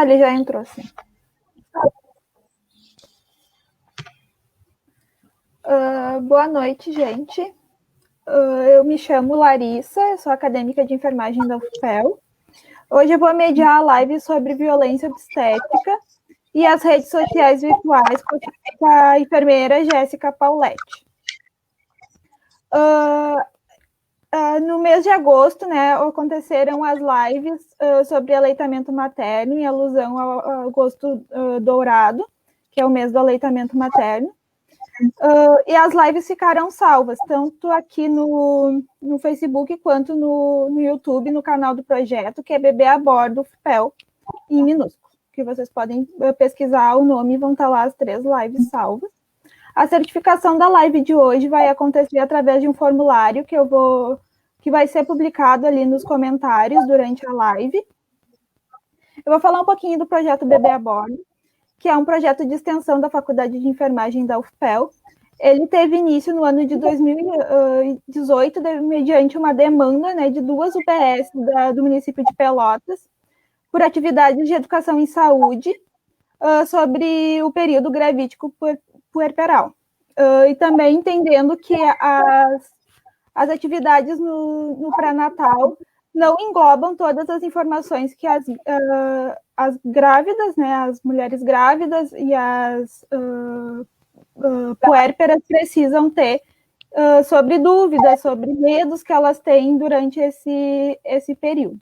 Ele já entrou, sim. Boa noite, gente. Eu me chamo Larissa, eu sou acadêmica de enfermagem da UFPEL. Hoje eu vou mediar a live sobre violência obstétrica e as redes sociais virtuais com a enfermeira Jéssica Pauletti. No mês de agosto, né, aconteceram as lives sobre aleitamento materno, em alusão ao agosto dourado, que é o mês do aleitamento materno. E as lives ficaram salvas, tanto aqui no Facebook quanto no YouTube, no canal do projeto, que é Bebê a Bordo FPEL, em minúsculo, que vocês podem pesquisar o nome e vão estar lá as 3 lives salvas. A certificação da live de hoje vai acontecer através de um formulário que vai ser publicado ali nos comentários durante a live. Eu vou falar um pouquinho do projeto Bebê a Bordo, que é um projeto de extensão da Faculdade de Enfermagem da UFPEL. Ele teve início no ano de 2018, mediante uma demanda, né, de 2 UBS do município de Pelotas, por atividades de educação em saúde sobre o período gravídico puerperal. E também entendendo que as atividades no pré-natal não englobam todas as informações que as grávidas, né, as mulheres grávidas e as puérperas precisam ter sobre dúvidas, sobre medos que elas têm durante esse período.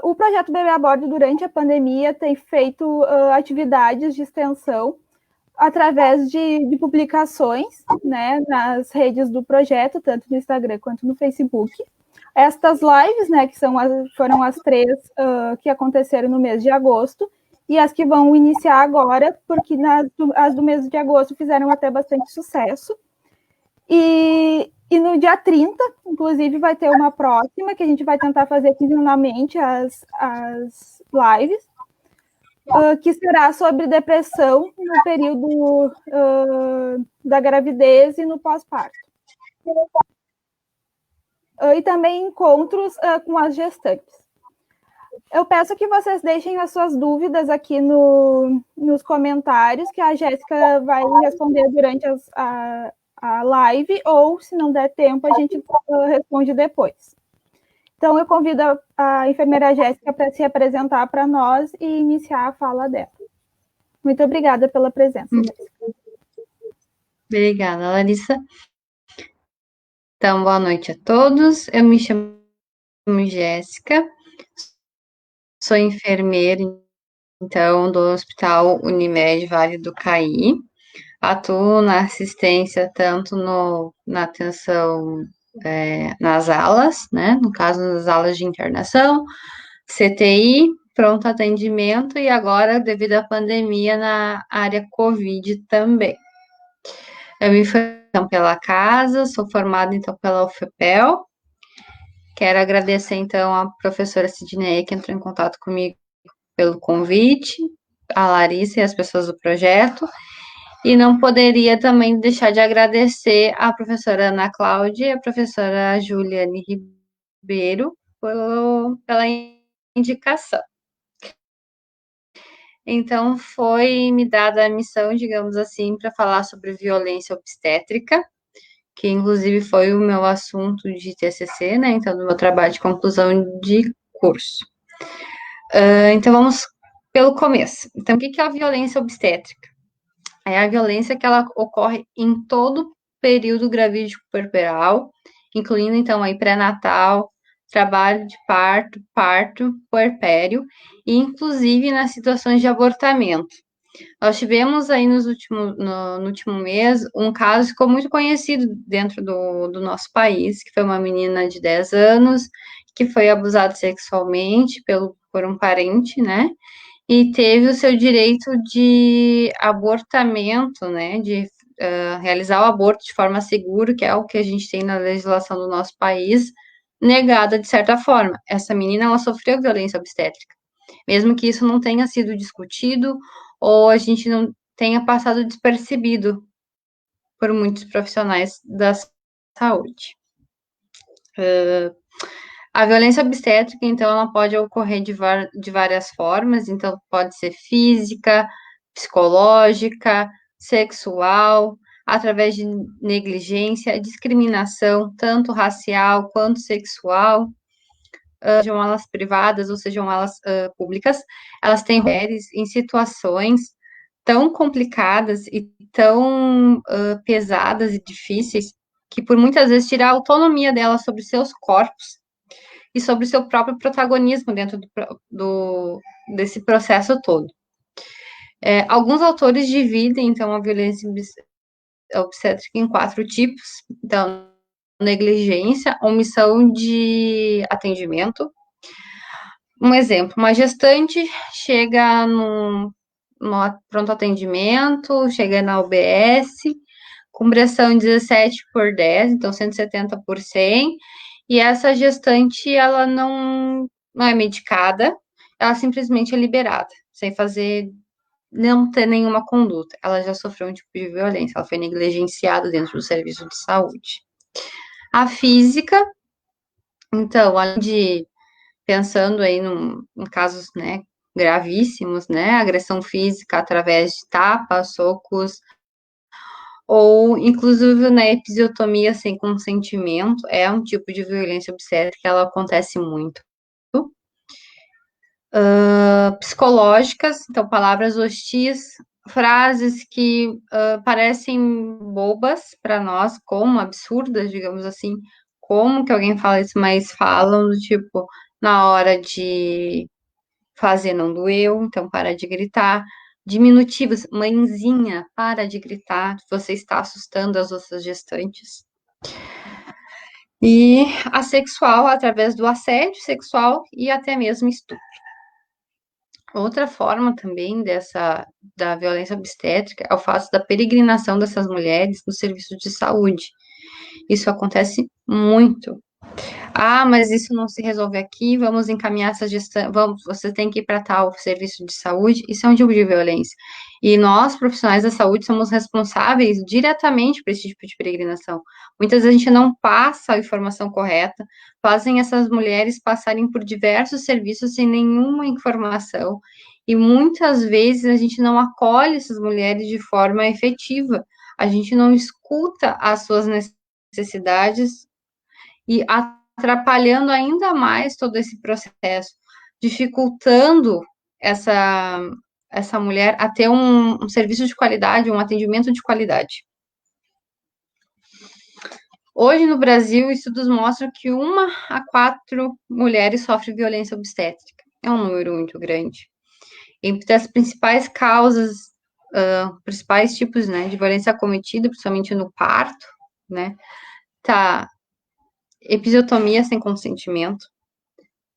O projeto Bebê a Bordo, durante a pandemia, tem feito atividades de extensão através de publicações, né, nas redes do projeto, tanto no Instagram quanto no Facebook. Estas lives, né, que foram as 3 que aconteceram no mês de agosto, e as que vão iniciar agora, porque as do mês de agosto fizeram até bastante sucesso. E no dia 30, inclusive, vai ter uma próxima, que a gente vai tentar fazer quinzenalmente as lives, que será sobre depressão no período da gravidez e no pós-parto. E também encontros com as gestantes. Eu peço que vocês deixem as suas dúvidas aqui nos comentários, que a Jéssica vai responder durante a live, ou, se não der tempo, a gente responde depois. Então, eu convido a enfermeira Jéssica para se apresentar para nós e iniciar a fala dela. Muito obrigada pela presença, Jéssica. Obrigada, Larissa. Então, boa noite a todos. Eu me chamo Jéssica, sou enfermeira, então, do Hospital Unimed Vale do Caí. Atuo na assistência tanto na atenção nas alas, né? No caso, nas alas de internação, CTI, pronto atendimento e agora, devido à pandemia, na área COVID também. Eu me formei então pela casa, sou formada então pela UFPEL. Quero agradecer então a professora Sidney, que entrou em contato comigo pelo convite, a Larissa e as pessoas do projeto. E não poderia também deixar de agradecer a professora Ana Cláudia e a professora Juliane Ribeiro pela indicação. Então, foi me dada a missão, digamos assim, para falar sobre violência obstétrica, que inclusive foi o meu assunto de TCC, né? Então, do meu trabalho de conclusão de curso. Então, vamos pelo começo. Então, o que é a violência obstétrica? É a violência que ela ocorre em todo período gravídico puerperal, incluindo, então, aí pré-natal, trabalho de parto, puerpério, e inclusive nas situações de abortamento. Nós tivemos aí no último mês um caso que ficou muito conhecido dentro do nosso país, que foi uma menina de 10 anos, que foi abusada sexualmente por um parente, né? E teve o seu direito de abortamento, né? De realizar o aborto de forma segura, que é o que a gente tem na legislação do nosso país, negada de certa forma. Essa menina, ela sofreu violência obstétrica, mesmo que isso não tenha sido discutido ou a gente não tenha passado despercebido por muitos profissionais da saúde. A violência obstétrica, então, ela pode ocorrer de várias formas, então pode ser física, psicológica, sexual, através de negligência, discriminação, tanto racial quanto sexual, sejam elas privadas ou sejam elas públicas, elas têm mulheres em situações tão complicadas e tão pesadas e difíceis que por muitas vezes tira a autonomia delas sobre seus corpos e sobre o seu próprio protagonismo dentro desse processo todo. Alguns autores dividem, então, a violência obstétrica em 4 tipos. Então, negligência, omissão de atendimento. Um exemplo, uma gestante chega no pronto atendimento, chega na UBS, com pressão 17/10, então 170 por 100, e essa gestante, ela não é medicada, ela simplesmente é liberada, sem fazer, não ter nenhuma conduta. Ela já sofreu um tipo de violência, ela foi negligenciada dentro do serviço de saúde. A física, então, além de, pensando aí em casos, né, gravíssimos, né, agressão física através de tapas, socos, ou inclusive na episiotomia sem consentimento, é um tipo de violência obstétrica, ela acontece muito. Psicológicas, então palavras hostis, frases que parecem bobas para nós, como absurdas, digamos assim, como que alguém fala isso, mas falam do tipo, na hora de fazer não doeu, então para de gritar. Diminutivos, mãezinha, para de gritar, você está assustando as outras gestantes. E a sexual, através do assédio sexual e até mesmo estupro. Outra forma também da violência obstétrica é o fato da peregrinação dessas mulheres no serviço de saúde. Isso acontece muito. Ah, mas isso não se resolve aqui, vamos encaminhar essa gestão, você tem que ir para tal serviço de saúde, isso é um tipo de violência. E nós, profissionais da saúde, somos responsáveis diretamente por esse tipo de peregrinação. Muitas vezes a gente não passa a informação correta, fazem essas mulheres passarem por diversos serviços sem nenhuma informação, e muitas vezes a gente não acolhe essas mulheres de forma efetiva, a gente não escuta as suas necessidades e atrapalhando ainda mais todo esse processo, dificultando essa mulher a ter um serviço de qualidade, um atendimento de qualidade. Hoje, no Brasil, estudos mostram que 1 a 4 mulheres sofrem violência obstétrica. É um número muito grande. Entre as principais causas, principais tipos, né, de violência cometida, principalmente no parto, né, tá episiotomia sem consentimento.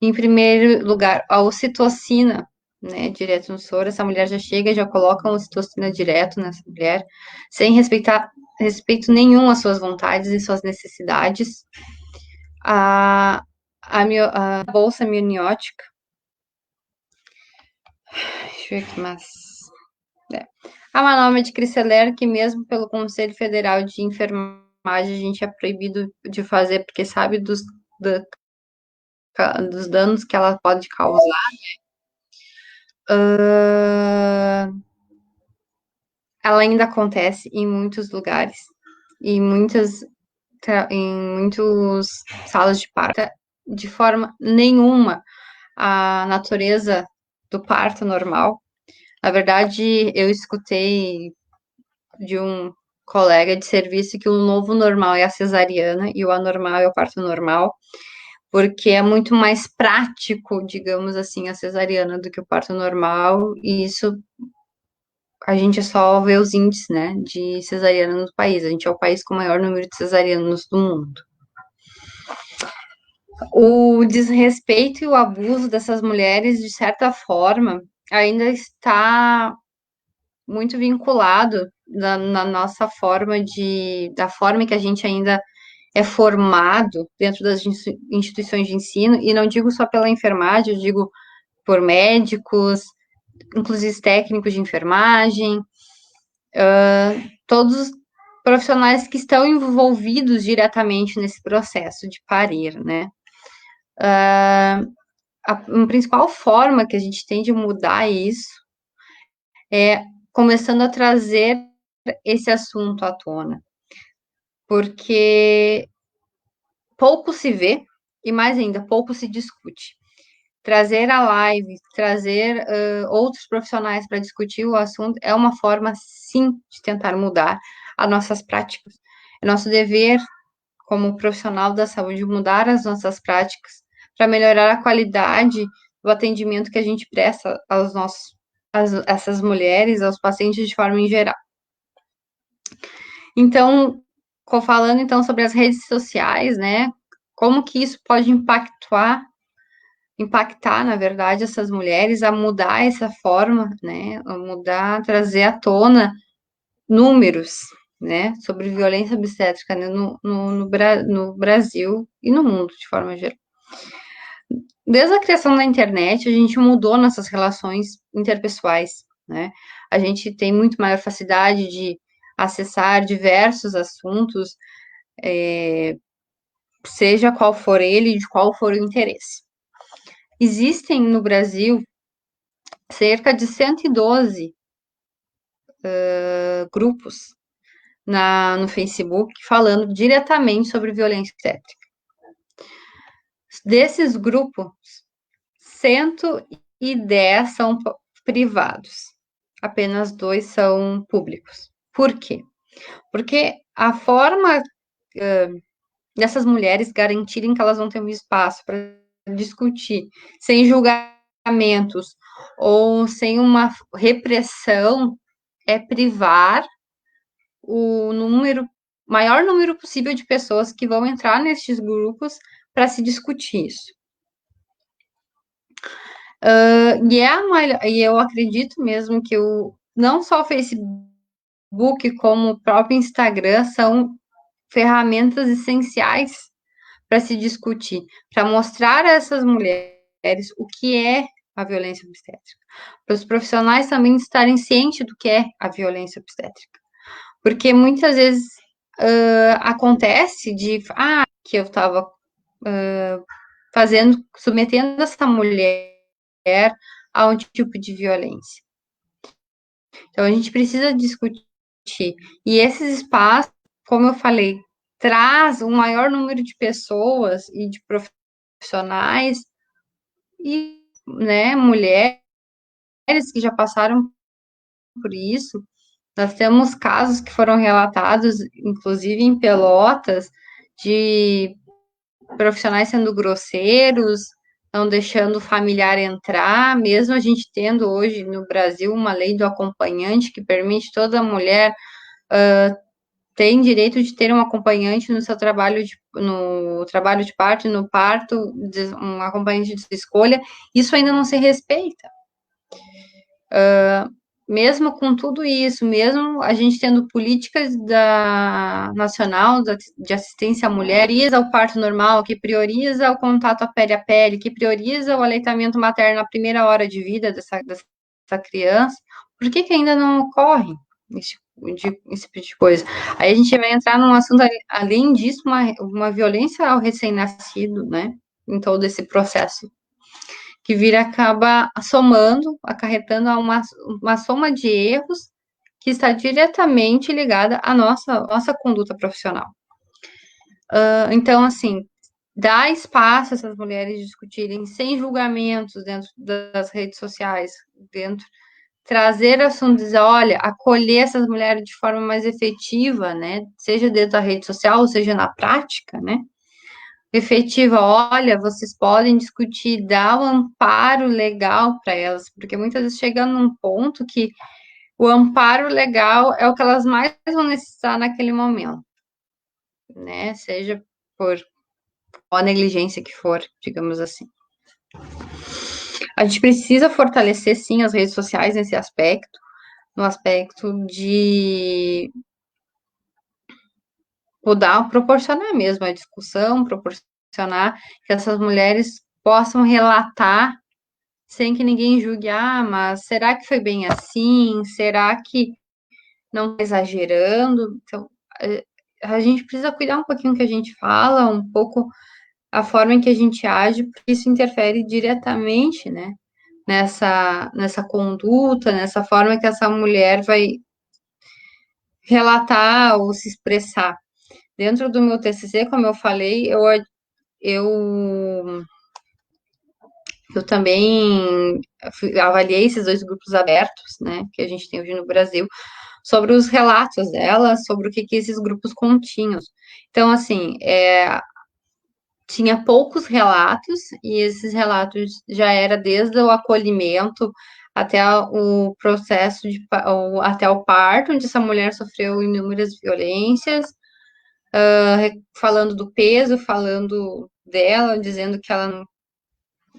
Em primeiro lugar, a ocitocina, né, direto no soro. Essa mulher já chega, já coloca a ocitocina direto nessa mulher, sem respeito nenhum às suas vontades e suas necessidades. A bolsa amniótica. Deixa eu ver aqui mais. A manobra de Criceler, que mesmo pelo Conselho Federal de Enfermagem a gente é proibido de fazer, porque sabe dos danos que ela pode causar. Ela ainda acontece em muitos lugares, em muitas salas de parto, de forma nenhuma a natureza do parto normal. Na verdade, eu escutei de um colega de serviço que o novo normal é a cesariana e o anormal é o parto normal, porque é muito mais prático, digamos assim, a cesariana do que o parto normal, e isso a gente só vê os índices, né, de cesariana no país. A gente é o país com o maior número de cesarianos do mundo. O desrespeito e o abuso dessas mulheres, de certa forma, ainda está muito vinculado na nossa forma da forma que a gente ainda é formado dentro das instituições de ensino, e não digo só pela enfermagem, eu digo por médicos, inclusive técnicos de enfermagem, todos os profissionais que estão envolvidos diretamente nesse processo de parir, né? A principal forma que a gente tem de mudar isso é começando a trazer esse assunto à tona, porque pouco se vê e mais ainda, pouco se discute. Trazer a live, trazer outros profissionais para discutir o assunto é uma forma, sim, de tentar mudar as nossas práticas. É nosso dever, como profissional da saúde, mudar as nossas práticas para melhorar a qualidade do atendimento que a gente presta aos essas mulheres, aos pacientes de forma em geral. Então, falando então sobre as redes sociais, né? Como que isso pode impactar, na verdade, essas mulheres a mudar essa forma, né? A mudar, trazer à tona números, né? Sobre violência obstétrica, né, no Brasil e no mundo, de forma geral. Desde a criação da internet, a gente mudou nossas relações interpessoais, né? A gente tem muito maior facilidade de acessar diversos assuntos, seja qual for ele, de qual for o interesse. Existem no Brasil cerca de 112 grupos no Facebook falando diretamente sobre violência obstétrica. Desses grupos, 110 são privados, apenas 2 são públicos. Por quê? Porque a forma dessas mulheres garantirem que elas vão ter um espaço para discutir, sem julgamentos ou sem uma repressão, é privar o maior número possível de pessoas que vão entrar nesses grupos para se discutir isso. E eu acredito mesmo que não só o Facebook, como o próprio Instagram são ferramentas essenciais para se discutir, para mostrar a essas mulheres o que é a violência obstétrica, para os profissionais também estarem cientes do que é a violência obstétrica. Porque muitas vezes acontece que eu estava submetendo essa mulher a um tipo de violência. Então, a gente precisa discutir. E esses espaços, como eu falei, traz um maior número de pessoas e de profissionais e, né, mulheres que já passaram por isso. Nós temos casos que foram relatados, inclusive em Pelotas, de profissionais sendo grosseiros, não deixando o familiar entrar, mesmo a gente tendo hoje no Brasil uma lei do acompanhante que permite toda mulher tem direito de ter um acompanhante no seu no trabalho de parto, no parto, um acompanhante de escolha, isso ainda não se respeita. Mesmo com tudo isso, mesmo a gente tendo políticas nacional de assistência à mulher, que prioriza o parto normal, que prioriza o contato a pele, que prioriza o aleitamento materno na primeira hora de vida dessa criança, por que ainda não ocorre esse tipo de coisa? Aí a gente vai entrar num assunto, além disso, uma violência ao recém-nascido, né, em todo esse processo que acaba somando, acarretando a uma soma de erros que está diretamente ligada à nossa conduta profissional. Então, assim, dar espaço a essas mulheres discutirem sem julgamentos dentro das redes sociais, trazer assuntos, dizer, olha, acolher essas mulheres de forma mais efetiva, né, seja dentro da rede social, ou seja na prática, né, efetiva, olha, vocês podem discutir, dar o amparo legal para elas, porque muitas vezes chega num ponto que o amparo legal é o que elas mais vão necessitar naquele momento, né? Seja por a negligência que for, digamos assim. A gente precisa fortalecer, sim, as redes sociais nesse aspecto, no aspecto de proporcionar mesmo a discussão, proporcionar que essas mulheres possam relatar sem que ninguém julgue, mas será que foi bem assim? Será que não está exagerando? Então, a gente precisa cuidar um pouquinho que a gente fala, um pouco a forma em que a gente age, porque isso interfere diretamente, né, nessa conduta, nessa forma que essa mulher vai relatar ou se expressar. Dentro do meu TCC, como eu falei, eu, eu também avaliei esses dois grupos abertos, né, que a gente tem hoje no Brasil, sobre os relatos dela, sobre o que esses grupos continham. Então, assim, tinha poucos relatos, e esses relatos já era desde o acolhimento até o processo até o parto, onde essa mulher sofreu inúmeras violências, falando do peso, falando dela, dizendo que ela não,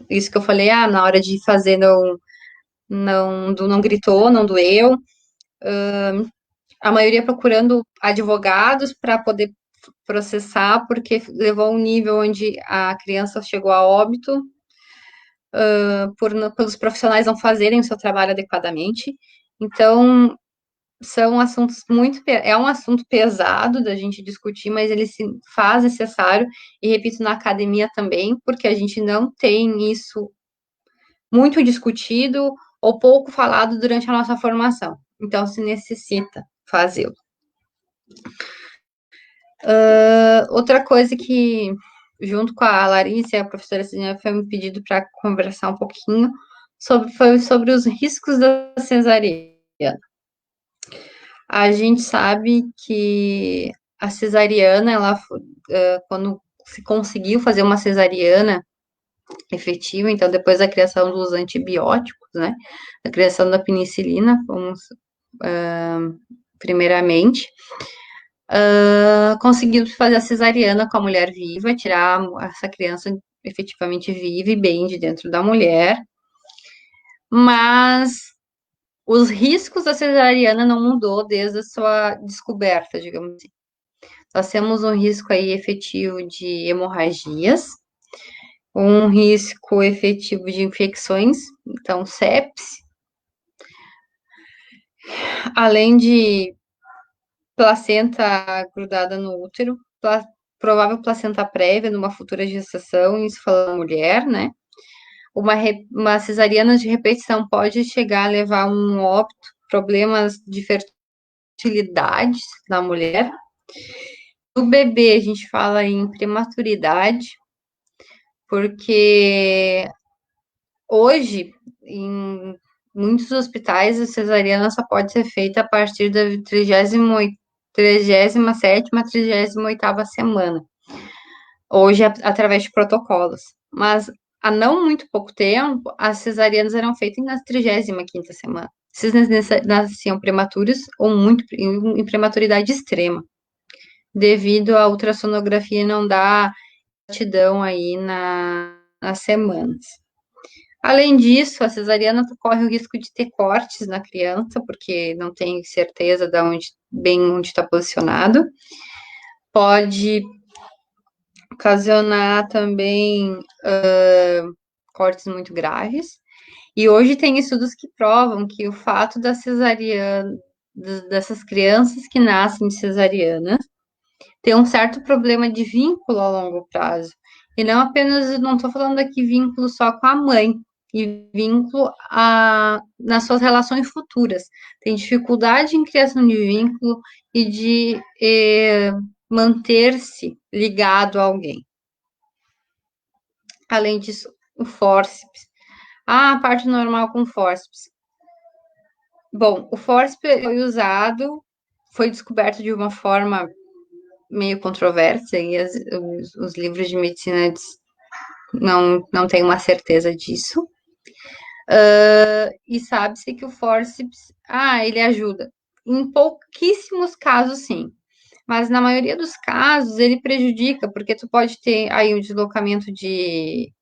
isso que eu falei, na hora de fazer não gritou, não doeu, a maioria procurando advogados para poder processar, porque levou a um nível onde a criança chegou a óbito, pelos profissionais não fazerem o seu trabalho adequadamente. Então, são assuntos é um assunto pesado da gente discutir, mas ele se faz necessário, e repito, na academia também, porque a gente não tem isso muito discutido ou pouco falado durante a nossa formação. Então, se necessita fazê-lo. Outra coisa que, junto com a Larissa e a professora Cidinha, foi me pedido para conversar um pouquinho foi sobre os riscos da cesariana. A gente sabe que a cesariana, quando se conseguiu fazer uma cesariana efetiva, então depois da criação dos antibióticos, né, a criação da penicilina, primeiramente, conseguimos fazer a cesariana com a mulher viva, tirar essa criança efetivamente viva e bem de dentro da mulher, mas os riscos da cesariana não mudou desde a sua descoberta, digamos assim. Nós temos um risco aí efetivo de hemorragias, um risco efetivo de infecções, então sepse, além de placenta grudada no útero, provável placenta prévia numa futura gestação, isso falando da mulher, né? Uma cesariana de repetição pode chegar a levar a um óbito, problemas de fertilidade na mulher. No bebê, a gente fala em prematuridade, porque hoje, em muitos hospitais, a cesariana só pode ser feita a partir da 37ª, 38ª semana. Hoje, através de protocolos. Mas, há não muito pouco tempo, as cesarianas eram feitas na 35ª semana. Esses nasciam prematuros ou muito em prematuridade extrema, devido à ultrassonografia não dar exatidão aí nas semanas. Além disso, a cesariana corre o risco de ter cortes na criança, porque não tem certeza de onde está posicionado. Pode ocasionar também cortes muito graves. E hoje tem estudos que provam que o fato da cesariana, dessas crianças que nascem de cesariana, tem um certo problema de vínculo a longo prazo. E não apenas, não estou falando aqui vínculo só com a mãe, e vínculo nas suas relações futuras. Tem dificuldade em criação de vínculo e de manter-se ligado a alguém. Além disso, o fórceps. A parte normal com fórceps. Bom, o fórceps foi descoberto de uma forma meio controversa, e os livros de medicina não têm uma certeza disso. E sabe-se que o fórceps, ele ajuda. Em pouquíssimos casos, sim. Mas na maioria dos casos, ele prejudica, porque tu pode ter aí um deslocamento de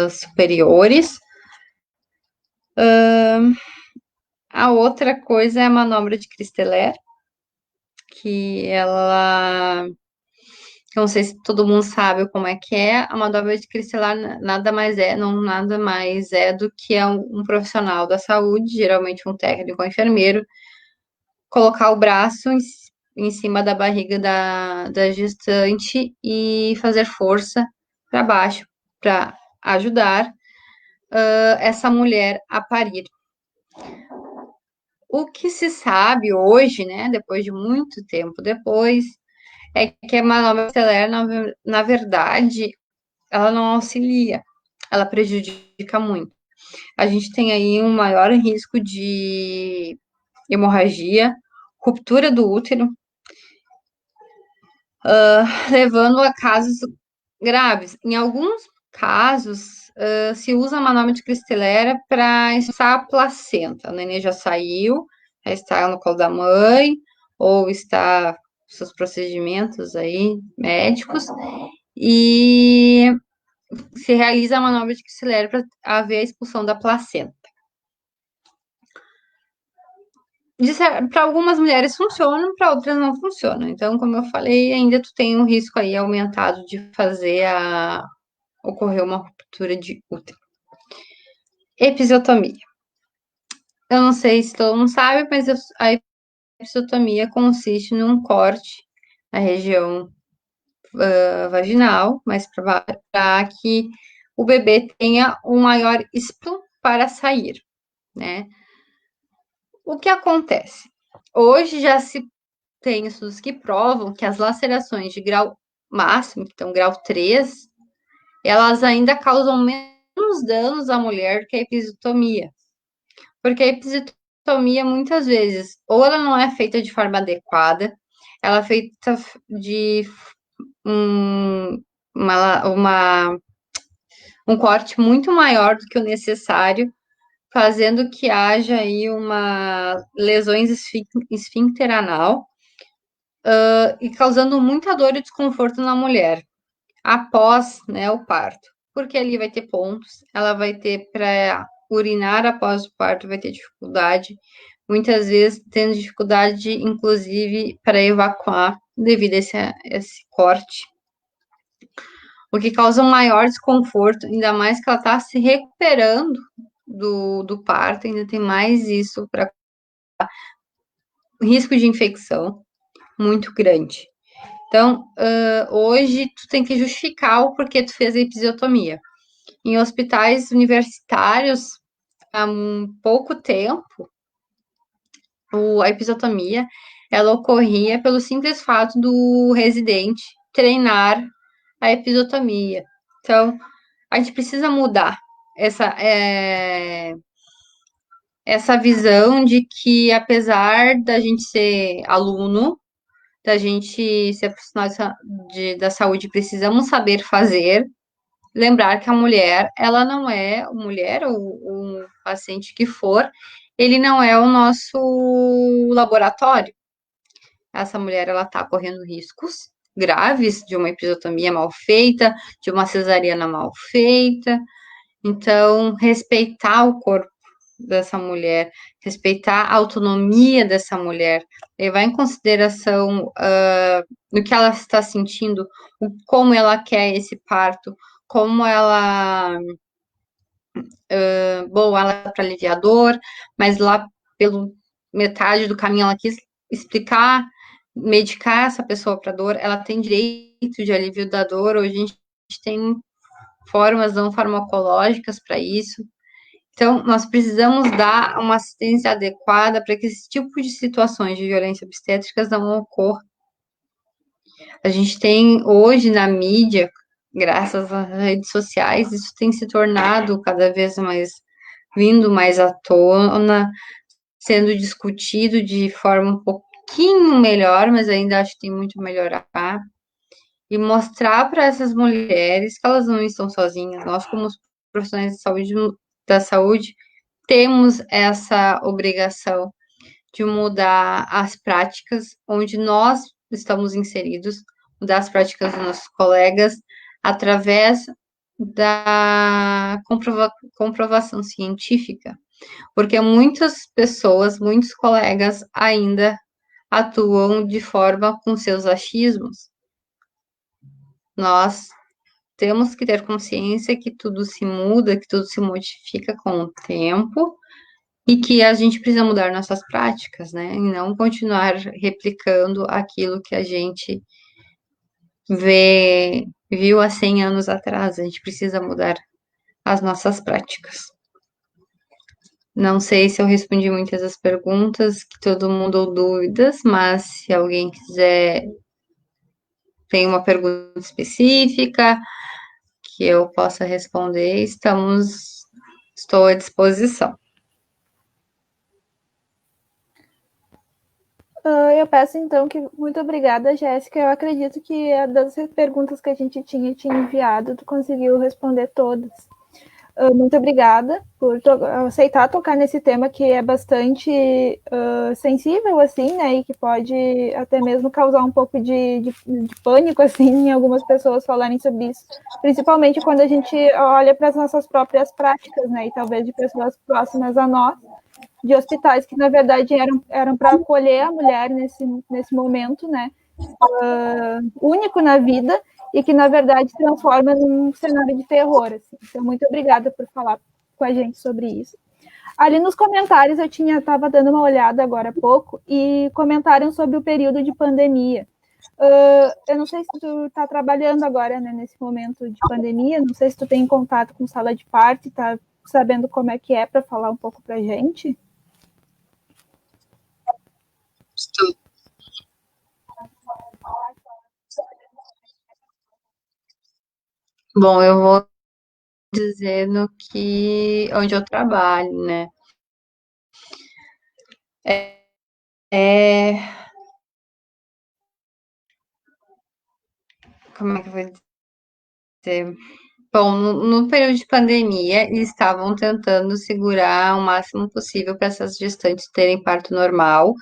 superiores. A outra coisa é a manobra de Christeler, que ela... Não sei se todo mundo sabe como é que é. A manobra de Christeler nada mais é do que um profissional da saúde, geralmente um técnico ou enfermeiro, colocar o braço em cima da barriga da gestante e fazer força para baixo para ajudar essa mulher a parir. O que se sabe hoje, né, depois de muito tempo depois, é que a manobra estelar, na verdade, ela não auxilia, ela prejudica muito. A gente tem aí um maior risco de hemorragia, ruptura do útero, levando a casos graves. Em alguns casos, se usa a manobra de cristelera para expulsar a placenta. O neném já saiu, já está no colo da mãe, ou está seus procedimentos aí médicos, e se realiza a manobra de cristelera para haver a expulsão da placenta. Para algumas mulheres funcionam, para outras não funcionam. Então, como eu falei, ainda tu tem um risco aí aumentado de ocorrer uma ruptura de útero. Episiotomia. Eu não sei se todo mundo sabe, mas a episiotomia consiste num corte na região vaginal, mas para que o bebê tenha um maior espaço para sair, né? O que acontece? Hoje já se tem estudos que provam que as lacerações de grau máximo, então grau 3, elas ainda causam menos danos à mulher que a episiotomia. Porque a episiotomia, muitas vezes, ou ela não é feita de forma adequada, ela é feita de um corte muito maior do que o necessário, fazendo que haja aí uma lesões esfíncter anal e causando muita dor e desconforto na mulher após, né, o parto, porque ali vai ter pontos, ela vai ter para urinar após o parto, vai ter dificuldade, muitas vezes tendo dificuldade, inclusive, para evacuar devido a esse corte, o que causa um maior desconforto, ainda mais que ela está se recuperando do parto, ainda tem mais isso para risco de infecção muito grande. Então, hoje tu tem que justificar o porquê tu fez a episiotomia. Em hospitais universitários, há pouco tempo, a episiotomia, ela ocorria pelo simples fato do residente treinar a episiotomia. Então, a gente precisa mudar essa visão de que, apesar da gente ser aluno, da gente ser profissional da saúde, precisamos saber fazer. Lembrar que a mulher, ela não é mulher ou um paciente que for, ele não é o nosso laboratório. Essa mulher, ela está correndo riscos graves de uma episiotomia mal feita, de uma cesariana mal feita. Então, respeitar o corpo dessa mulher, respeitar a autonomia dessa mulher, levar em consideração o que ela está sentindo, como ela quer esse parto, como ela. Bom, ela é para aliviar a dor, mas lá pelo metade do caminho ela quis explicar, medicar essa pessoa para dor, ela tem direito de alívio da dor, hoje a gente tem formas não farmacológicas para isso. Então, nós precisamos dar uma assistência adequada para que esse tipo de situações de violência obstétrica não ocorra. A gente tem hoje na mídia, graças às redes sociais, isso tem se tornado cada vez mais vindo mais à tona, sendo discutido de forma um pouquinho melhor, mas ainda acho que tem muito a melhorar, e mostrar para essas mulheres que elas não estão sozinhas. Nós, como profissionais da saúde, temos essa obrigação de mudar as práticas onde nós estamos inseridos, mudar as práticas dos nossos colegas, através da comprovação científica, porque muitas pessoas, muitos colegas ainda atuam de forma com seus achismos. Nós temos que ter consciência que tudo se muda, que tudo se modifica com o tempo, e que a gente precisa mudar nossas práticas, né? E não continuar replicando aquilo que a gente viu há 100 anos atrás. A gente precisa mudar as nossas práticas. Não sei se eu respondi muitas das perguntas, que todo mundo ou dúvidas, mas se alguém quiser, tem uma pergunta específica que eu possa responder, estou à disposição. Eu peço, então, que muito obrigada, Jéssica. Eu acredito que das perguntas que a gente tinha enviado, tu conseguiu responder todas. Muito obrigada por aceitar tocar nesse tema que é bastante sensível, assim, né, e que pode até mesmo causar um pouco de pânico, assim, em algumas pessoas falarem sobre isso, principalmente quando a gente olha para as nossas próprias práticas, né, e talvez de pessoas próximas a nós, de hospitais que, na verdade, eram para acolher a mulher nesse momento, né, único na vida, e que, na verdade, se transforma num cenário de terror. Assim. Então, muito obrigada por falar com a gente sobre isso. Ali nos comentários, eu estava dando uma olhada agora há pouco, e comentaram sobre o período de pandemia. Eu não sei se tu está trabalhando agora, né, nesse momento de pandemia, não sei se tu tem contato com sala de parto, está sabendo como é que é para falar um pouco para a gente? Estou. Bom, eu vou dizer no que onde eu trabalho, né? É, como é que eu vou dizer? Bom, no período de pandemia, eles estavam tentando segurar o máximo possível para essas gestantes terem parto normal,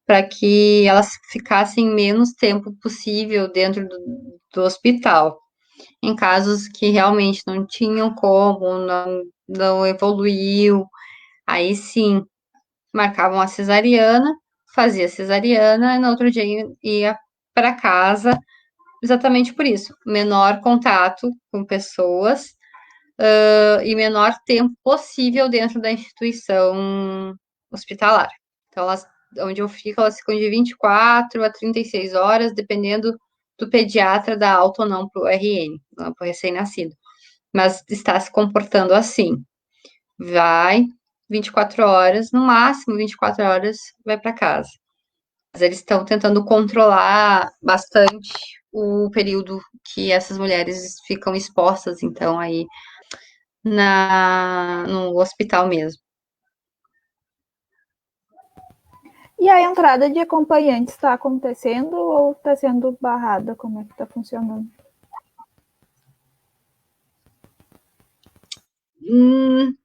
para que elas ficassem menos tempo possível dentro do hospital. Em casos que realmente não tinham como, não evoluiu, aí sim, marcavam a cesariana, fazia cesariana, e no outro dia ia para casa, exatamente por isso, menor contato com pessoas, e menor tempo possível dentro da instituição hospitalar. Então, onde eu fico, elas ficam de 24 a 36 horas, dependendo do pediatra dar alta ou não para o RN, para o recém-nascido. Mas está se comportando assim. Vai, 24 horas, no máximo 24 horas, vai para casa. Mas eles estão tentando controlar bastante o período que essas mulheres ficam expostas, então, aí no hospital mesmo. E a entrada de acompanhantes está acontecendo ou está sendo barrada? Como é que está funcionando?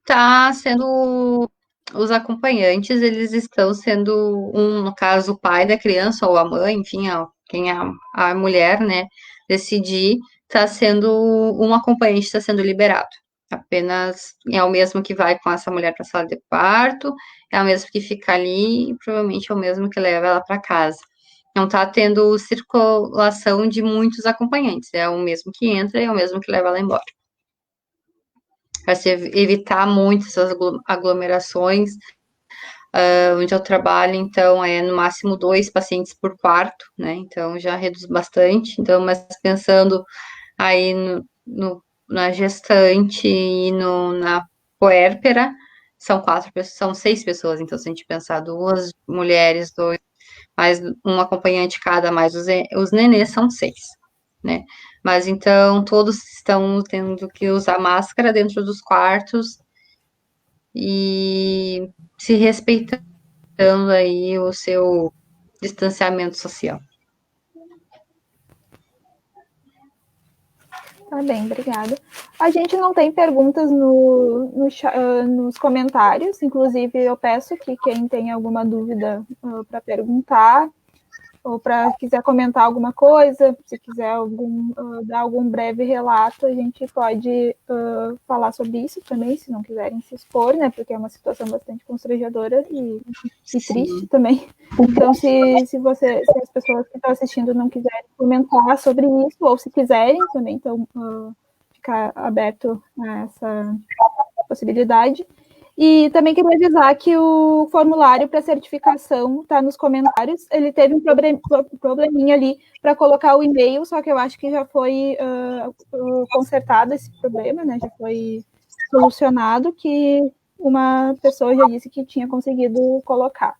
Tá sendo. Os acompanhantes, eles estão sendo, no caso, o pai da criança ou a mãe, enfim, quem é a mulher, né, decidir, tá sendo, um acompanhante está sendo liberado. Apenas é o mesmo que vai com essa mulher para a sala de parto, é o mesmo que fica ali, e provavelmente é o mesmo que leva ela para casa. Não tá tendo circulação de muitos acompanhantes, é o mesmo que entra e é o mesmo que leva ela embora, para se evitar muito essas aglomerações. Onde eu trabalho, então, é no máximo 2 pacientes por quarto, né? Então já reduz bastante. Então, mas pensando aí na gestante e na puérpera, são 4 pessoas, são 6 pessoas. Então, se a gente pensar 2 mulheres, mais um acompanhante cada, mais os nenês, são 6, né? Mas então todos estão tendo que usar máscara dentro dos quartos e se respeitando aí o seu distanciamento social. Tá bem, obrigada. A gente não tem perguntas nos comentários, inclusive eu peço que quem tem alguma dúvida para perguntar, ou para quiser comentar alguma coisa, se quiser dar algum breve relato, a gente pode falar sobre isso também, se não quiserem se expor, né? Porque é uma situação bastante constrangedora e triste também. Então, se as pessoas que estão assistindo não quiserem comentar sobre isso, ou se quiserem também, então ficar aberto a essa possibilidade. E também queria avisar que o formulário para certificação está nos comentários. Ele teve um probleminha ali para colocar o e-mail, só que eu acho que já foi consertado esse problema, né? Já foi solucionado, que uma pessoa já disse que tinha conseguido colocar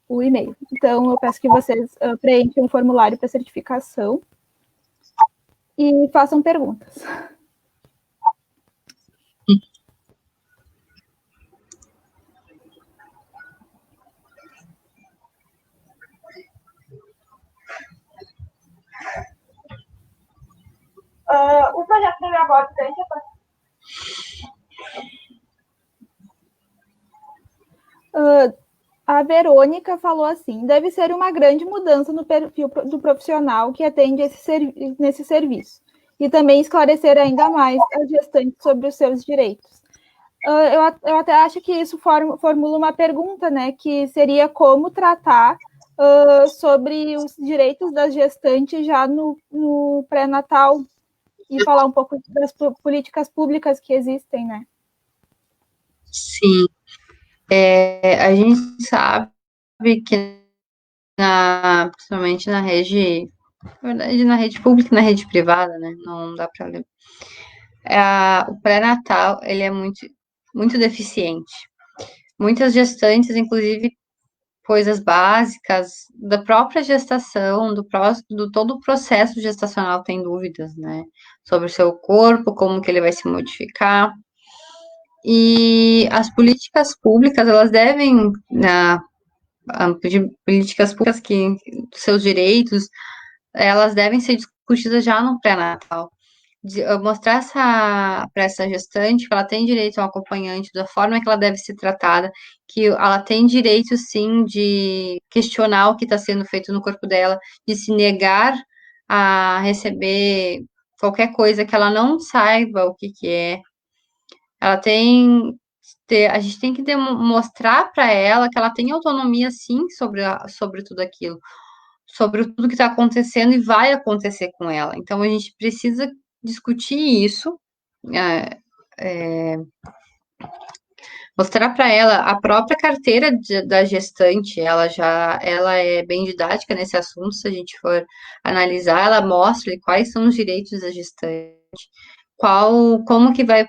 o e-mail. Então, eu peço que vocês preencham um formulário para certificação e façam perguntas. O projeto da minha avó a Verônica falou assim: deve ser uma grande mudança no perfil do profissional que atende nesse serviço. E também esclarecer ainda mais as gestantes sobre os seus direitos. Eu até acho que isso formula uma pergunta, né? Que seria como tratar sobre os direitos das gestantes já no pré-natal e falar um pouco das políticas públicas que existem, né? Sim, a gente sabe que principalmente na rede, na verdade, na rede pública e na rede privada, né? Não dá para ler. O pré-natal, ele é muito deficiente. Muitas gestantes, inclusive, coisas básicas da própria gestação, do todo o processo gestacional tem dúvidas, né? Sobre o seu corpo, como que ele vai se modificar. E as políticas públicas, elas devem, políticas públicas que seus direitos, elas devem ser discutidas já no pré-natal. Mostrar para essa gestante que ela tem direito a um acompanhante, da forma que ela deve ser tratada, que ela tem direito, sim, de questionar o que está sendo feito no corpo dela, de se negar a receber qualquer coisa que ela não saiba o que, que é. Ela tem. A gente tem que mostrar para ela que ela tem autonomia, sim, sobre tudo aquilo, sobre tudo que está acontecendo e vai acontecer com ela. Então, a gente precisa discutir isso, é, é, mostrar para ela a própria carteira da gestante, ela é bem didática nesse assunto, se a gente for analisar, ela mostra quais são os direitos da gestante, como que vai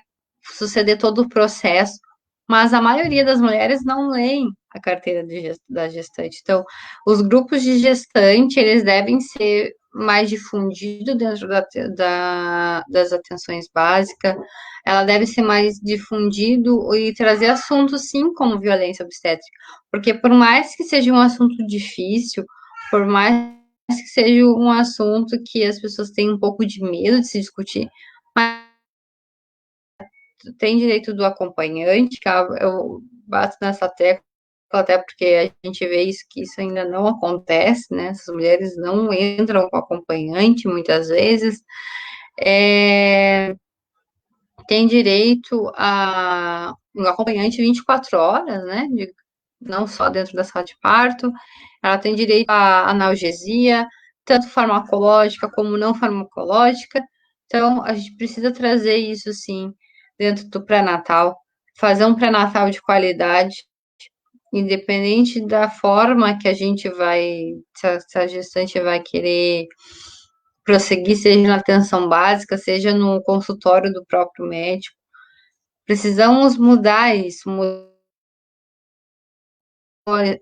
suceder todo o processo, mas a maioria das mulheres não leem a carteira da gestante. Então, os grupos de gestante, eles devem ser mais difundidos dentro das atenções básicas, ela deve ser mais difundido e trazer assuntos, sim, como violência obstétrica, porque por mais que seja um assunto difícil, por mais que seja um assunto que as pessoas têm um pouco de medo de se discutir, mas tem direito do acompanhante, que eu bato nessa tecla, até porque a gente vê isso, que isso ainda não acontece, né? Essas mulheres não entram com acompanhante, muitas vezes. Tem direito a um acompanhante 24 horas, né? Não só dentro da sala de parto. Ela tem direito à analgesia, tanto farmacológica como não farmacológica. Então, a gente precisa trazer isso, sim, dentro do pré-natal, fazer um pré-natal de qualidade, independente da forma que a gente vai, se a gestante vai querer prosseguir, seja na atenção básica, seja no consultório do próprio médico. Precisamos mudar isso,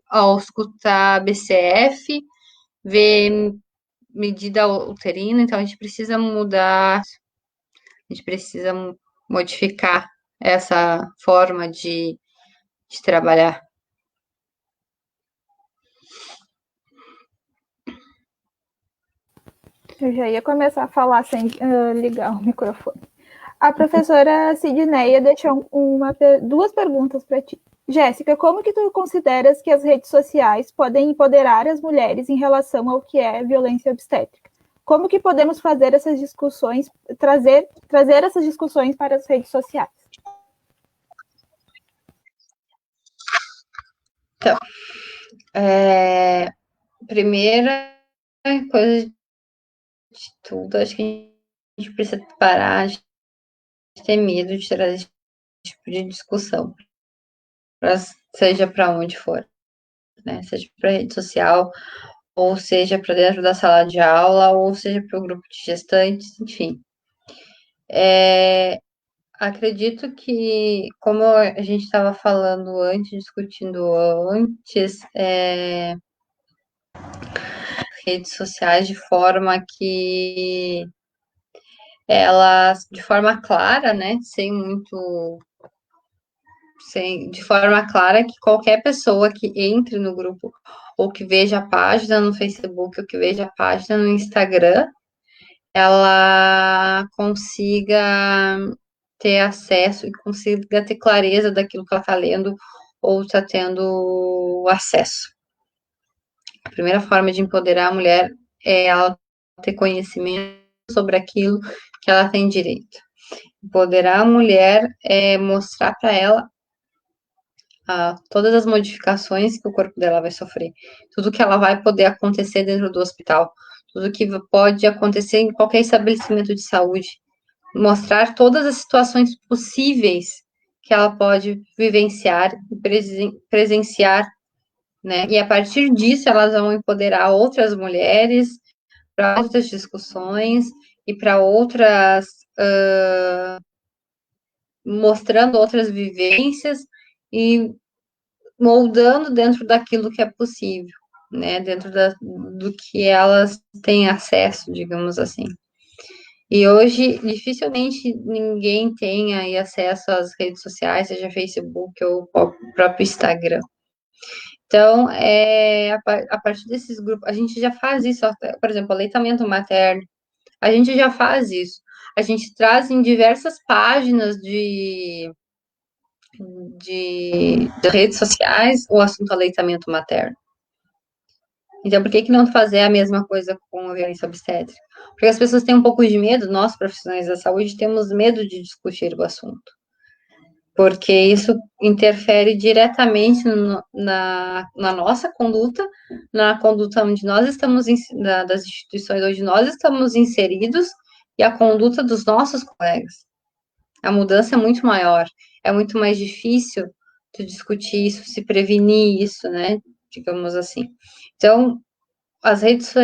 ao escutar BCF, ver medida uterina, então a gente precisa mudar, a gente precisa modificar essa forma de trabalhar. Eu já ia começar a falar sem ligar o microfone. A professora Sidneia deixou duas perguntas para ti. Jéssica, como que tu consideras que as redes sociais podem empoderar as mulheres em relação ao que é violência obstétrica? Como que podemos fazer essas discussões, trazer essas discussões para as redes sociais? Então, primeira coisa de tudo, acho que a gente precisa parar de ter medo de trazer esse tipo de discussão. seja para onde for, né? Seja para rede social, ou seja para dentro da sala de aula, ou seja para o grupo de gestantes, enfim. Acredito que, como a gente estava falando antes, discutindo antes, redes sociais de forma que elas, de forma clara, né, de forma clara que qualquer pessoa que entre no grupo ou que veja a página no Facebook ou que veja a página no Instagram, ela consiga ter acesso e consiga ter clareza daquilo que ela está lendo ou está tendo acesso. A primeira forma de empoderar a mulher é ela ter conhecimento sobre aquilo que ela tem direito. Empoderar a mulher é mostrar para ela todas as modificações que o corpo dela vai sofrer, tudo que ela vai poder acontecer dentro do hospital, tudo que pode acontecer em qualquer estabelecimento de saúde, mostrar todas as situações possíveis que ela pode vivenciar e presenciar, né? E a partir disso elas vão empoderar outras mulheres para outras discussões e para outras, mostrando outras vivências e moldando dentro daquilo que é possível, né? Dentro do que elas têm acesso, digamos assim. E hoje, dificilmente ninguém tem aí acesso às redes sociais, seja Facebook ou o próprio Instagram. Então, a partir desses grupos, a gente já faz isso, por exemplo, aleitamento materno, a gente já faz isso. A gente traz em diversas páginas de redes sociais o assunto aleitamento materno. Então, por que não fazer a mesma coisa com a violência obstétrica? Porque as pessoas têm um pouco de medo, nós, profissionais da saúde, temos medo de discutir o assunto. Porque isso interfere diretamente na nossa conduta, na conduta onde nós estamos, das instituições onde nós estamos inseridos, e a conduta dos nossos colegas. A mudança é muito maior, é muito mais difícil de discutir isso, se prevenir isso, né? Digamos assim. Então, as redes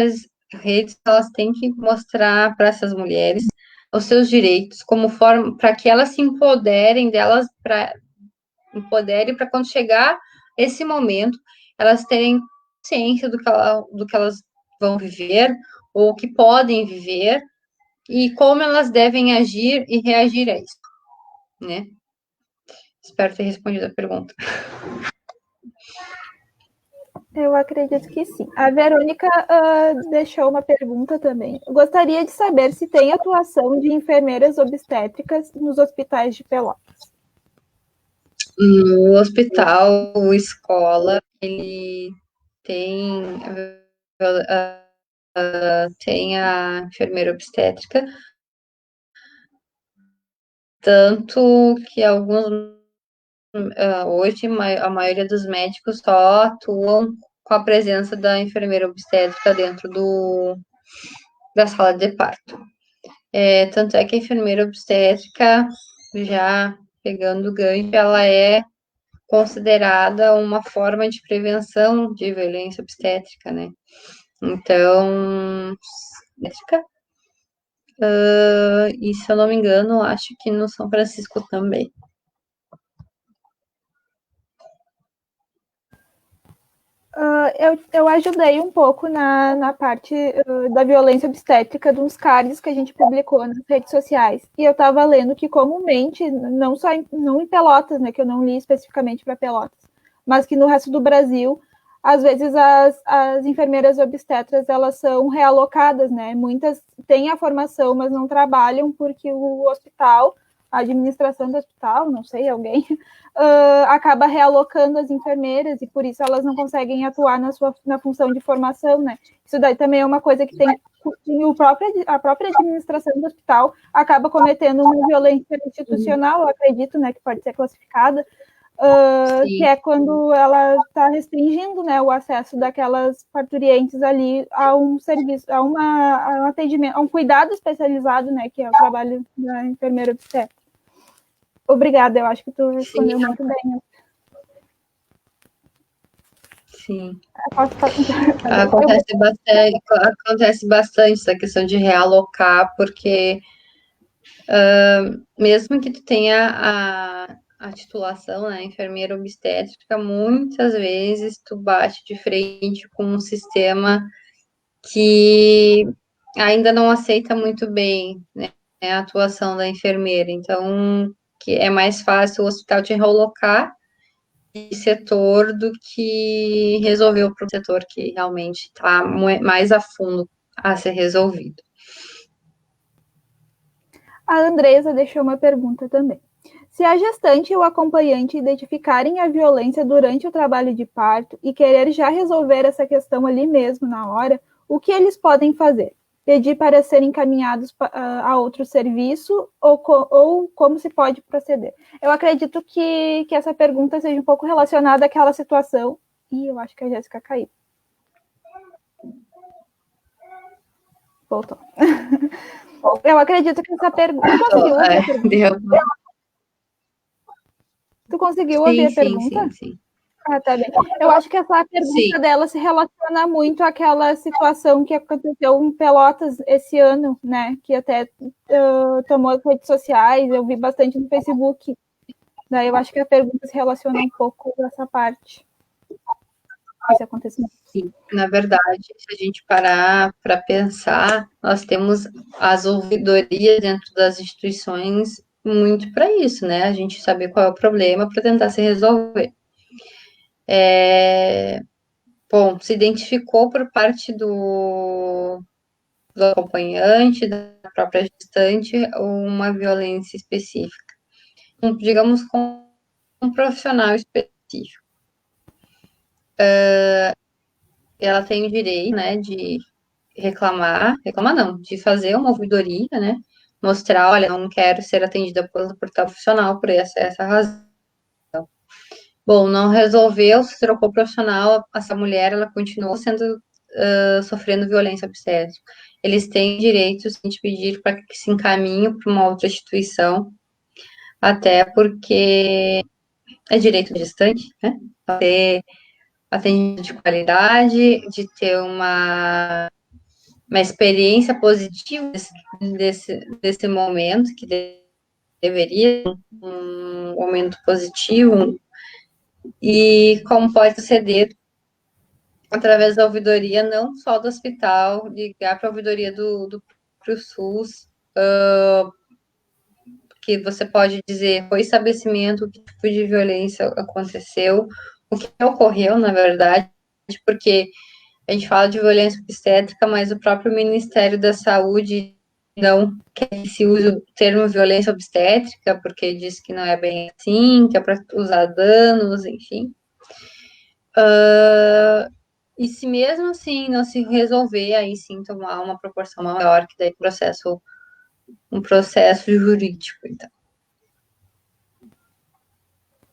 elas têm que mostrar para essas mulheres os seus direitos como forma para que elas se empoderem delas, para quando chegar esse momento elas terem consciência do que elas vão viver ou que podem viver e como elas devem agir e reagir a isso, né? Espero ter respondido a pergunta. Eu acredito que sim. A Verônica deixou uma pergunta também. Gostaria de saber se tem atuação de enfermeiras obstétricas nos hospitais de Pelotas. No hospital, escola, ele tem a enfermeira obstétrica, tanto que hoje a maioria dos médicos só atuam com a presença da enfermeira obstétrica dentro da sala de parto. Tanto é que a enfermeira obstétrica, já pegando o gancho, ela é considerada uma forma de prevenção de violência obstétrica, né? Então, e se eu não me engano, acho que no São Francisco também. Eu ajudei um pouco na parte da violência obstétrica de uns cards que a gente publicou nas redes sociais. E eu estava lendo que comumente, não em Pelotas, né, que eu não li especificamente para Pelotas, mas que no resto do Brasil, às vezes as enfermeiras obstetras, elas são realocadas, né? Muitas têm a formação, mas não trabalham porque o hospital, a administração do hospital, não sei, alguém, acaba realocando as enfermeiras e por isso elas não conseguem atuar na função de formação, né? Isso daí também é uma coisa que a própria administração do hospital acaba cometendo uma violência institucional, eu acredito, né, que pode ser classificada, que é quando ela está restringindo, né, o acesso daquelas parturientes ali a um serviço, a um atendimento, a um cuidado especializado, né, que é o trabalho da enfermeira obstétrica. Obrigada, eu acho que tu respondeu muito bem. Sim. Posso Acontece bastante essa questão de realocar, porque mesmo que tu tenha a titulação, né, enfermeira obstétrica, muitas vezes tu bate de frente com um sistema que ainda não aceita muito bem, né, a atuação da enfermeira. Então, que é mais fácil o hospital te realocar de setor do que resolver para o setor que realmente está mais a fundo a ser resolvido. A Andresa deixou uma pergunta também. Se a gestante e o acompanhante identificarem a violência durante o trabalho de parto e querer já resolver essa questão ali mesmo na hora, o que eles podem fazer? Pedir para serem encaminhados a outro serviço ou como se pode proceder? Eu acredito que essa pergunta seja um pouco relacionada àquela situação. E eu acho que a Jéssica caiu. Voltou. Eu acredito que essa pergunta... Tu conseguiu ouvir a pergunta? Sim. Ah, tá bem. Eu acho que essa pergunta dela se relaciona muito àquela situação que aconteceu em Pelotas esse ano, né? Que até tomou as redes sociais, eu vi bastante no Facebook. Daí eu acho que a pergunta se relaciona um pouco com essa parte. Esse acontecimento. Sim, na verdade, se a gente parar para pensar, nós temos as ouvidorias dentro das instituições muito para isso, né? A gente saber qual é o problema para tentar se resolver. Bom, se identificou por parte do acompanhante, da própria gestante, uma violência específica. Digamos, com um profissional específico. Ela tem o direito, né, de reclamar não, de fazer uma ouvidoria, né, mostrar, olha, não quero ser atendida por tal profissional por essa razão. Bom, não resolveu, se trocou o profissional, essa mulher, ela continuou sofrendo violência obstétrica. Eles têm direito, sim, de pedir para que se encaminhe para uma outra instituição, até porque é direito do gestante, né, ter atendimento de qualidade, de ter uma experiência positiva desse momento, que deveria um momento positivo, e como pode proceder através da ouvidoria, não só do hospital, ligar para a ouvidoria do SUS, que você pode dizer o estabelecimento, que tipo de violência aconteceu, o que ocorreu, na verdade, porque a gente fala de violência obstétrica, mas o próprio Ministério da Saúde não quer que se use o termo violência obstétrica, porque diz que não é bem assim, que é para usar danos, enfim. E se mesmo assim não se resolver, aí sim tomar uma proporção maior, que daí um processo jurídico, então.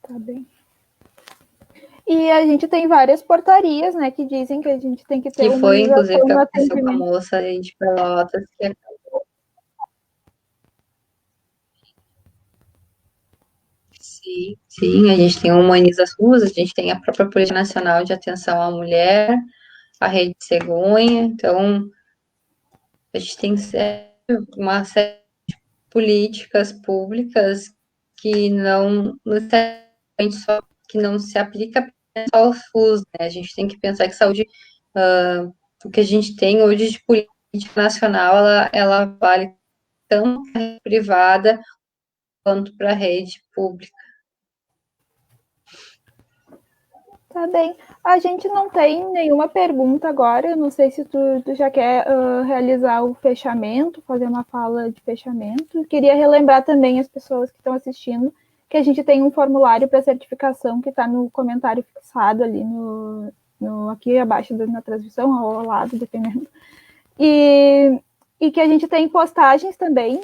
Tá bem. E a gente tem várias portarias, né, que dizem que a gente tem que ter uma foi, inclusive, que aconteceu com a moça de Pelotas, que Sim, a gente tem o Humaniza SUS, a gente tem a própria Política Nacional de Atenção à Mulher, a Rede Cegonha, então a gente tem uma série de políticas públicas que não só que não se aplica só ao SUS, né? A gente tem que pensar que saúde, o que a gente tem hoje de política nacional, ela vale tanto para a rede privada quanto para a rede pública. Tá bem. A gente não tem nenhuma pergunta agora. Eu não sei se tu já quer realizar o fechamento, fazer uma fala de fechamento. Queria relembrar também as pessoas que estão assistindo que a gente tem um formulário para certificação que está no comentário fixado ali aqui abaixo na transmissão, ao lado, dependendo. E que a gente tem postagens também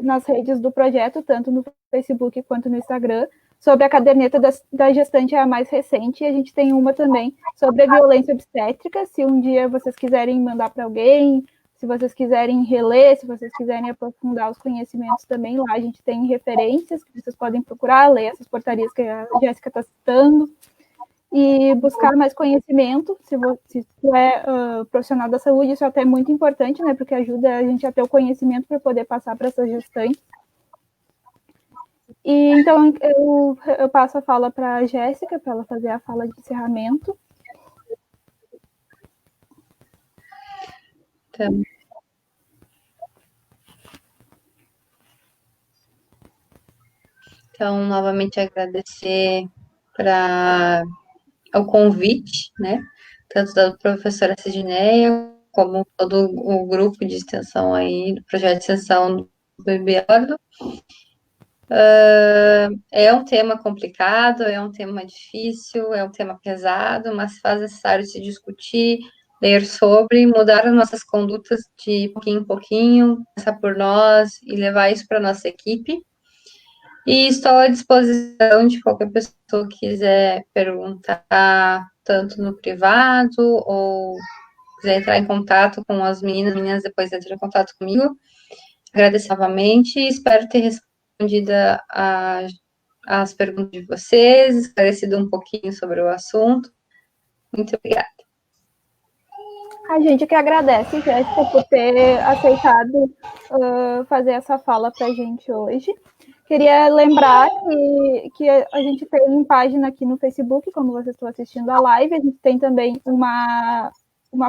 nas redes do projeto, tanto no Facebook quanto no Instagram, sobre a caderneta da gestante, é a mais recente, e a gente tem uma também sobre a violência obstétrica, se um dia vocês quiserem mandar para alguém, se vocês quiserem reler, se vocês quiserem aprofundar os conhecimentos também, lá a gente tem referências que vocês podem procurar, ler essas portarias que a Jéssica está citando. e buscar mais conhecimento. Se tu é profissional da saúde, isso é até muito importante, né? Porque ajuda a gente a ter o conhecimento para poder passar para essas gestantes. E então eu passo a fala para a Jéssica, para ela fazer a fala de encerramento. Então, novamente agradecer o convite, né? Tanto da professora Sidneia, como todo o grupo de extensão aí, do projeto de extensão do Bebê Bordo. É um tema complicado, é um tema difícil, é um tema pesado, mas faz necessário se discutir, ler sobre, mudar as nossas condutas de pouquinho em pouquinho, passar por nós e levar isso para a nossa equipe. E estou à disposição de qualquer pessoa que quiser perguntar, tanto no privado, ou quiser entrar em contato com as meninas depois entram em contato comigo. Agradecer novamente e espero ter respondido as perguntas de vocês, esclarecido um pouquinho sobre o assunto. Muito obrigada. A gente que agradece, Jéssica, por ter aceitado fazer essa fala para a gente hoje. Queria lembrar que a gente tem página aqui no Facebook, como vocês estão assistindo a live, a gente tem também uma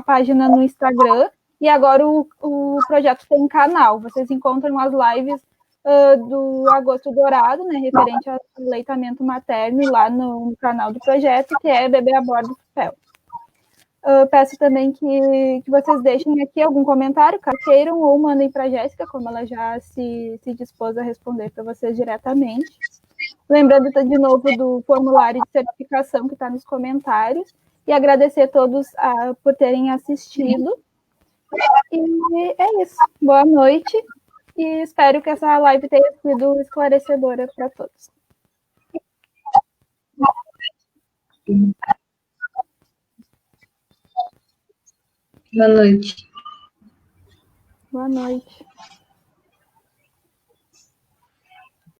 página no Instagram, e agora o projeto tem um canal. Vocês encontram as lives do Agosto Dourado, né, referente ao aleitamento materno, lá no canal do projeto, que é Bebê a Bordo do Fel. Peço também que vocês deixem aqui algum comentário, caso queiram, ou mandem para a Jéssica, como ela já se dispôs a responder para vocês diretamente. Lembrando de novo do formulário de certificação que está nos comentários, e agradecer a todos por terem assistido. E é isso. Boa noite, e espero que essa live tenha sido esclarecedora para todos. Boa noite. Boa noite.